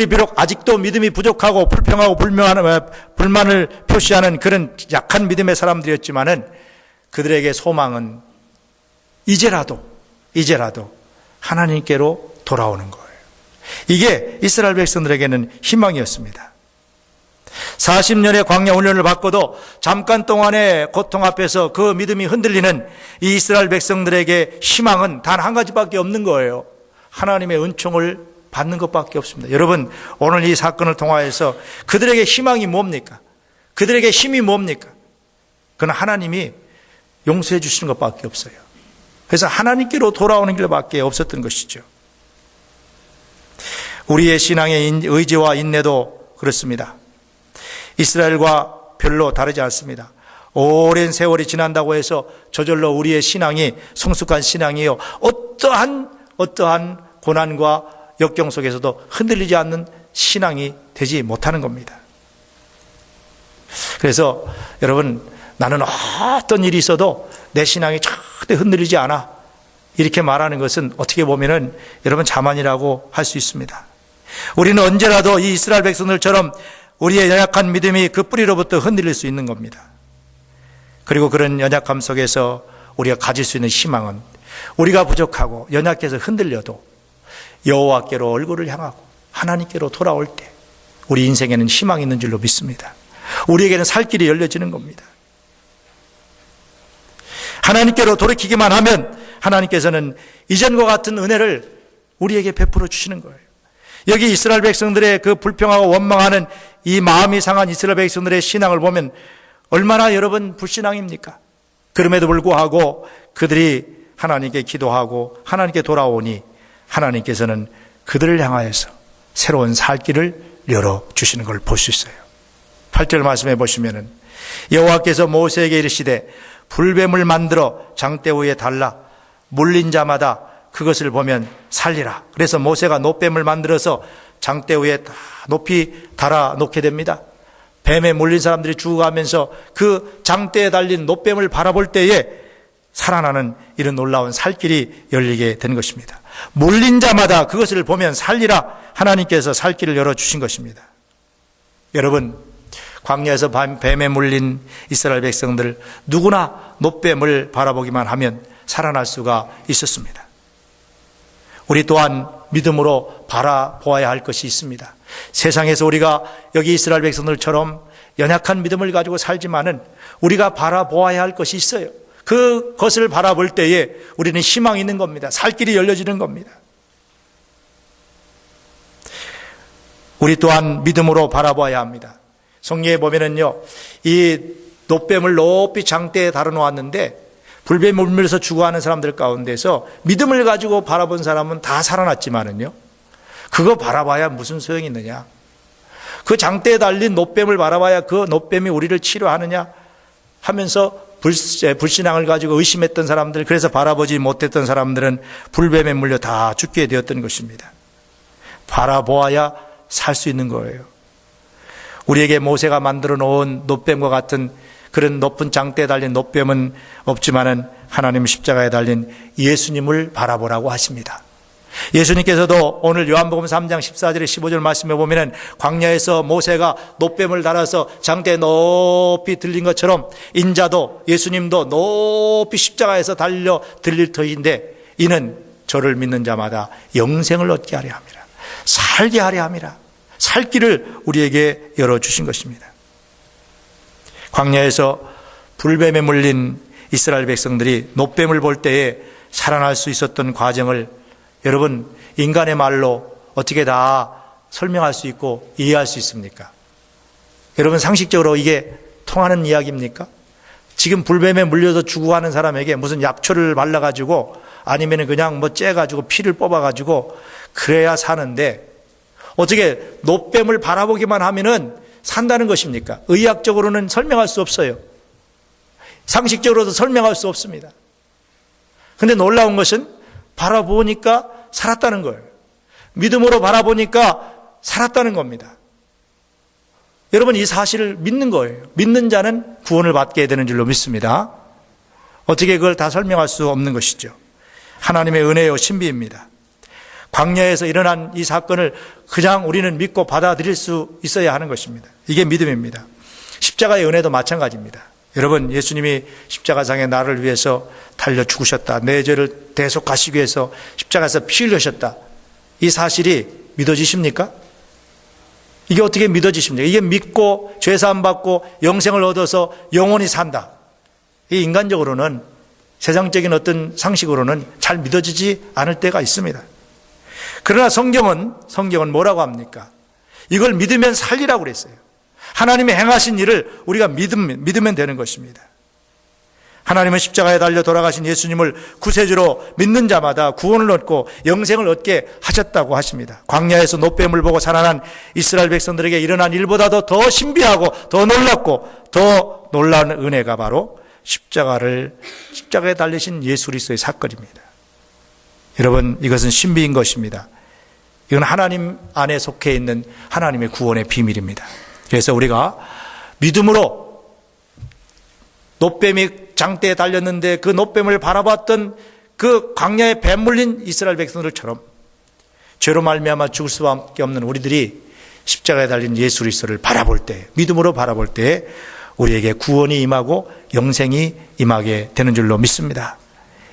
비록 아직도 믿음이 부족하고 불평하고 불만을 표시하는 그런 약한 믿음의 사람들이었지만은 그들에게 소망은 이제라도 하나님께로 돌아오는 거예요. 이게 이스라엘 백성들에게는 희망이었습니다. 40년의 광야 훈련을 받고도 잠깐 동안의 고통 앞에서 그 믿음이 흔들리는 이 이스라엘 백성들에게 희망은 단 한 가지밖에 없는 거예요. 하나님의 은총을 받는 것밖에 없습니다. 여러분, 오늘 이 사건을 통하여서 그들에게 희망이 뭡니까? 그들에게 힘이 뭡니까? 그건 하나님이 용서해 주시는 것밖에 없어요. 그래서 하나님께로 돌아오는 길밖에 없었던 것이죠. 우리의 신앙의 의지와 인내도 그렇습니다. 이스라엘과 별로 다르지 않습니다. 오랜 세월이 지난다고 해서 저절로 우리의 신앙이 성숙한 신앙이요, 어떠한 고난과 역경 속에서도 흔들리지 않는 신앙이 되지 못하는 겁니다. 그래서 여러분, 나는 어떤 일이 있어도 내 신앙이 절대 흔들리지 않아, 이렇게 말하는 것은 어떻게 보면은 여러분 자만이라고 할 수 있습니다. 우리는 언제라도 이 이스라엘 백성들처럼 우리의 연약한 믿음이 그 뿌리로부터 흔들릴 수 있는 겁니다. 그리고 그런 연약함 속에서 우리가 가질 수 있는 희망은 우리가 부족하고 연약해서 흔들려도 여호와께로 얼굴을 향하고 하나님께로 돌아올 때 우리 인생에는 희망이 있는 줄로 믿습니다. 우리에게는 살 길이 열려지는 겁니다. 하나님께로 돌이키기만 하면 하나님께서는 이전과 같은 은혜를 우리에게 베풀어 주시는 거예요. 여기 이스라엘 백성들의 그 불평하고 원망하는 이 마음이 상한 이스라엘 백성들의 신앙을 보면 얼마나 여러분 불신앙입니까? 그럼에도 불구하고 그들이 하나님께 기도하고 하나님께 돌아오니 하나님께서는 그들을 향하여서 새로운 살 길을 열어주시는 걸 볼 수 있어요. 8절 말씀해 보시면은 여호와께서 모세에게 이르시되 불뱀을 만들어 장대 위에 달라 물린 자마다 그것을 보면 살리라. 그래서 모세가 놋뱀을 만들어서 장대 위에 높이 달아 놓게 됩니다. 뱀에 물린 사람들이 죽어가면서 그 장대에 달린 놋뱀을 바라볼 때에 살아나는 이런 놀라운 살길이 열리게 된 것입니다. 물린 자마다 그것을 보면 살리라. 하나님께서 살길을 열어주신 것입니다. 여러분, 광야에서 뱀에 물린 이스라엘 백성들 누구나 놋뱀을 바라보기만 하면 살아날 수가 있었습니다. 우리 또한 믿음으로 바라보아야 할 것이 있습니다. 세상에서 우리가 여기 이스라엘 백성들처럼 연약한 믿음을 가지고 살지만은 우리가 바라보아야 할 것이 있어요. 그것을 바라볼 때에 우리는 희망이 있는 겁니다. 살 길이 열려지는 겁니다. 우리 또한 믿음으로 바라봐야 합니다. 성경에 보면은요, 이 놋뱀을 높이 장대에 달아놓았는데 불뱀에 물밀어서 죽어가는 사람들 가운데서 믿음을 가지고 바라본 사람은 다 살아났지만은요, 그거 바라봐야 무슨 소용이 있느냐? 그 장대에 달린 놋뱀을 바라봐야 그 놋뱀이 우리를 치료하느냐 하면서 불신앙을 가지고 의심했던 사람들, 그래서 바라보지 못했던 사람들은 불뱀에 물려 다 죽게 되었던 것입니다. 바라보아야 살 수 있는 거예요. 우리에게 모세가 만들어 놓은 놋뱀과 같은 그런 높은 장대에 달린 놋뱀은 없지만은 하나님 십자가에 달린 예수님을 바라보라고 하십니다. 예수님께서도 오늘 요한복음 3장 14절에 15절 말씀해 보면은 광야에서 모세가 놋뱀을 달아서 장대에 높이 들린 것처럼 인자도 예수님도 높이 십자가에서 달려 들릴 터인데 이는 저를 믿는 자마다 영생을 얻게 하려 함이라. 살게 하려 함이라. 살 길을 우리에게 열어주신 것입니다. 광야에서 불뱀에 물린 이스라엘 백성들이 놋뱀을 볼 때에 살아날 수 있었던 과정을 여러분, 인간의 말로 어떻게 다 설명할 수 있고 이해할 수 있습니까? 여러분, 상식적으로 이게 통하는 이야기입니까? 지금 불뱀에 물려서 죽어가는 사람에게 무슨 약초를 발라가지고 아니면 그냥 뭐 째가지고 피를 뽑아가지고 그래야 사는데 어떻게 놋뱀을 바라보기만 하면은 산다는 것입니까? 의학적으로는 설명할 수 없어요. 상식적으로도 설명할 수 없습니다. 근데 놀라운 것은 바라보니까 살았다는 거예요. 믿음으로 바라보니까 살았다는 겁니다. 여러분, 이 사실을 믿는 거예요. 믿는 자는 구원을 받게 되는 줄로 믿습니다. 어떻게 그걸 다 설명할 수 없는 것이죠. 하나님의 은혜요 신비입니다. 광야에서 일어난 이 사건을 그냥 우리는 믿고 받아들일 수 있어야 하는 것입니다. 이게 믿음입니다. 십자가의 은혜도 마찬가지입니다. 여러분, 예수님이 십자가상에 나를 위해서 달려 죽으셨다. 내 죄를 대속하시기 위해서 십자가에서 피 흘리셨다. 이 사실이 믿어지십니까? 이게 어떻게 믿어지십니까? 이게 믿고 죄사함 받고 영생을 얻어서 영원히 산다. 이 인간적으로는, 세상적인 어떤 상식으로는 잘 믿어지지 않을 때가 있습니다. 그러나 성경은 뭐라고 합니까? 이걸 믿으면 살리라고 그랬어요. 하나님이 행하신 일을 우리가 믿으면 되는 것입니다. 하나님은 십자가에 달려 돌아가신 예수님을 구세주로 믿는 자마다 구원을 얻고 영생을 얻게 하셨다고 하십니다. 광야에서 노뱀을 보고 살아난 이스라엘 백성들에게 일어난 일보다도 더 신비하고 더 놀랍고 더 놀라운 은혜가 바로 십자가에 달리신 예수 그리스도의 사건입니다. 여러분, 이것은 신비인 것입니다. 이건 하나님 안에 속해 있는 하나님의 구원의 비밀입니다. 그래서 우리가 믿음으로 노뱀이 장대에 달렸는데 그 노뱀을 바라봤던 그 광야에 뱀 물린 이스라엘 백성들처럼 죄로 말미암아 죽을 수밖에 없는 우리들이 십자가에 달린 예수 그리스도를 바라볼 때, 믿음으로 바라볼 때 우리에게 구원이 임하고 영생이 임하게 되는 줄로 믿습니다.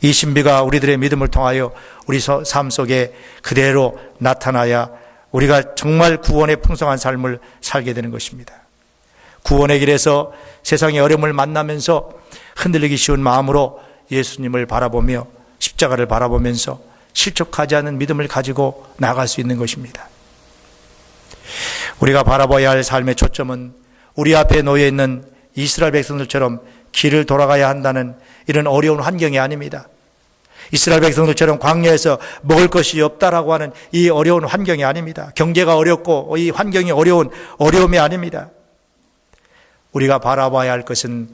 이 신비가 우리들의 믿음을 통하여 우리 삶 속에 그대로 나타나야 우리가 정말 구원의 풍성한 삶을 살게 되는 것입니다. 구원의 길에서 세상의 어려움을 만나면서 흔들리기 쉬운 마음으로 예수님을 바라보며 십자가를 바라보면서 실족하지 않은 믿음을 가지고 나아갈 수 있는 것입니다. 우리가 바라봐야 할 삶의 초점은 우리 앞에 놓여 있는 이스라엘 백성들처럼 길을 돌아가야 한다는 이런 어려운 환경이 아닙니다. 이스라엘 백성들처럼 광야에서 먹을 것이 없다라고 하는 이 어려운 환경이 아닙니다. 경제가 어렵고 이 환경이 어려움이 아닙니다. 우리가 바라봐야 할 것은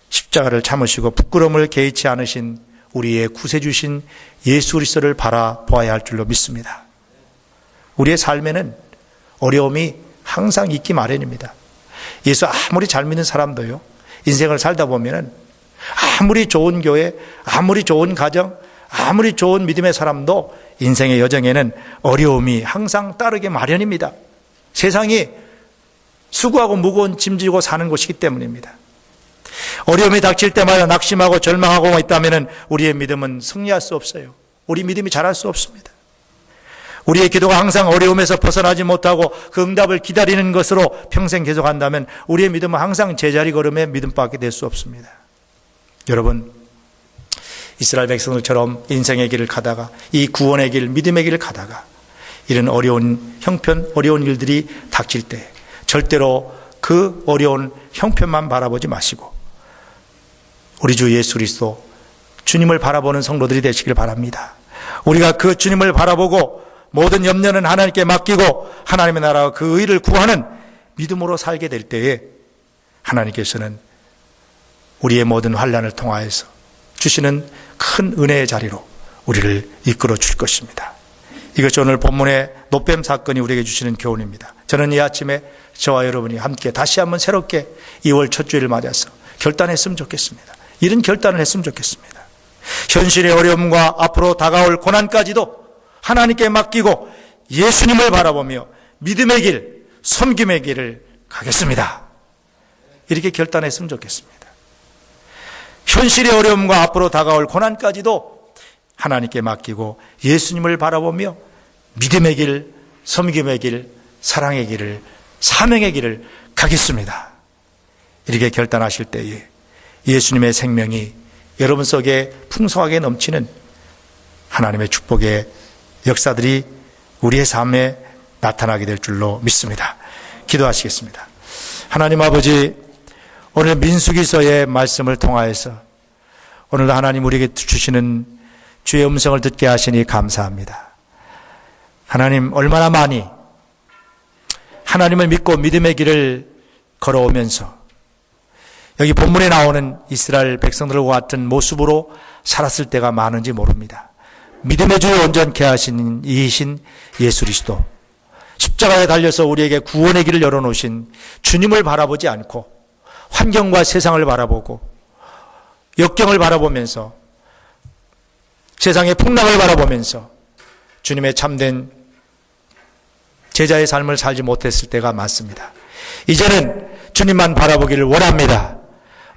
십자가를 참으시고 부끄러움을 개의치 않으신 우리의 구세주신 예수 그리스도를 바라보아야 할 줄로 믿습니다. 우리의 삶에는 어려움이 항상 있기 마련입니다. 예수 아무리 잘 믿는 사람도요, 인생을 살다 보면은 아무리 좋은 교회, 아무리 좋은 가정, 아무리 좋은 믿음의 사람도 인생의 여정에는 어려움이 항상 따르게 마련입니다. 세상이 수고하고 무거운 짐 지고 사는 곳이기 때문입니다. 어려움이 닥칠 때마다 낙심하고 절망하고 있다면 우리의 믿음은 승리할 수 없어요. 우리 믿음이 자랄 수 없습니다. 우리의 기도가 항상 어려움에서 벗어나지 못하고 그 응답을 기다리는 것으로 평생 계속한다면 우리의 믿음은 항상 제자리 걸음의 믿음밖에 될 수 없습니다. 여러분, 이스라엘 백성들처럼 인생의 길을 가다가 이 구원의 길, 믿음의 길을 가다가 이런 어려운 형편, 어려운 일들이 닥칠 때 절대로 그 어려운 형편만 바라보지 마시고 우리 주 예수 그리스도 주님을 바라보는 성도들이 되시길 바랍니다. 우리가 그 주님을 바라보고 모든 염려는 하나님께 맡기고 하나님의 나라와 그 의를 구하는 믿음으로 살게 될 때에 하나님께서는 우리의 모든 환난을 통하여서 주시는 큰 은혜의 자리로 우리를 이끌어 줄 것입니다. 이것이 오늘 본문의 노뱀 사건이 우리에게 주시는 교훈입니다. 저는 이 아침에 저와 여러분이 함께 다시 한번 새롭게 2월 첫 주일을 맞아서 결단했으면 좋겠습니다. 이런 결단을 했으면 좋겠습니다. 현실의 어려움과 앞으로 다가올 고난까지도 하나님께 맡기고 예수님을 바라보며 믿음의 길, 섬김의 길을 가겠습니다. 이렇게 결단했으면 좋겠습니다. 현실의 어려움과 앞으로 다가올 고난까지도 하나님께 맡기고 예수님을 바라보며 믿음의 길, 섬김의 길, 사랑의 길을, 사명의 길을 가겠습니다. 이렇게 결단하실 때에 예수님의 생명이 여러분 속에 풍성하게 넘치는 하나님의 축복의 역사들이 우리의 삶에 나타나게 될 줄로 믿습니다. 기도하시겠습니다. 하나님 아버지, 오늘 민수기서의 말씀을 통하여서 오늘도 하나님 우리에게 주시는 주의 음성을 듣게 하시니 감사합니다. 하나님, 얼마나 많이 하나님을 믿고 믿음의 길을 걸어오면서 여기 본문에 나오는 이스라엘 백성들과 같은 모습으로 살았을 때가 많은지 모릅니다. 믿음의 주를 온전케 하신 이이신 예수 그리스도, 십자가에 달려서 우리에게 구원의 길을 열어놓으신 주님을 바라보지 않고 환경과 세상을 바라보고 역경을 바라보면서 세상의 풍랑을 바라보면서 주님의 참된 제자의 삶을 살지 못했을 때가 많습니다. 이제는 주님만 바라보기를 원합니다.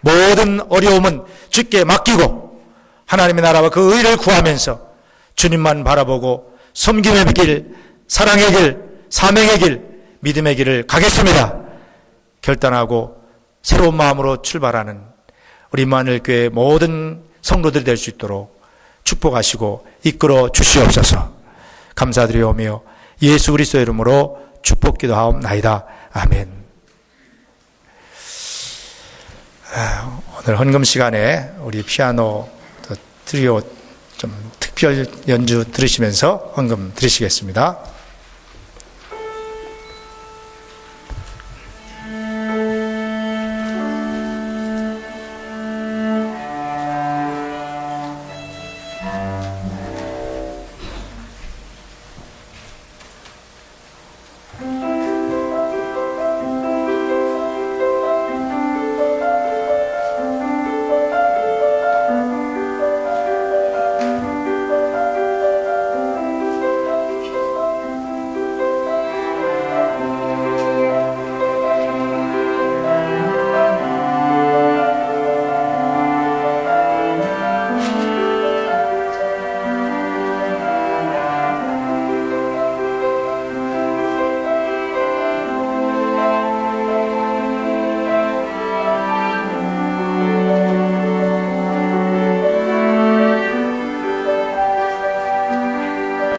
모든 어려움은 주께 맡기고 하나님의 나라와 그 의를 구하면서 주님만 바라보고 섬김의 길, 사랑의 길, 사명의 길, 믿음의 길을 가겠습니다. 결단하고 새로운 마음으로 출발하는 우리 임마누엘교회 모든 성도들이 될 수 있도록 축복하시고 이끌어 주시옵소서. 감사드리오며 예수 그리스도의 이름으로 축복 기도하옵나이다. 아멘. 오늘 헌금 시간에 우리 피아노 트리오 좀 특별 연주 들으시면서 헌금 드리시겠습니다.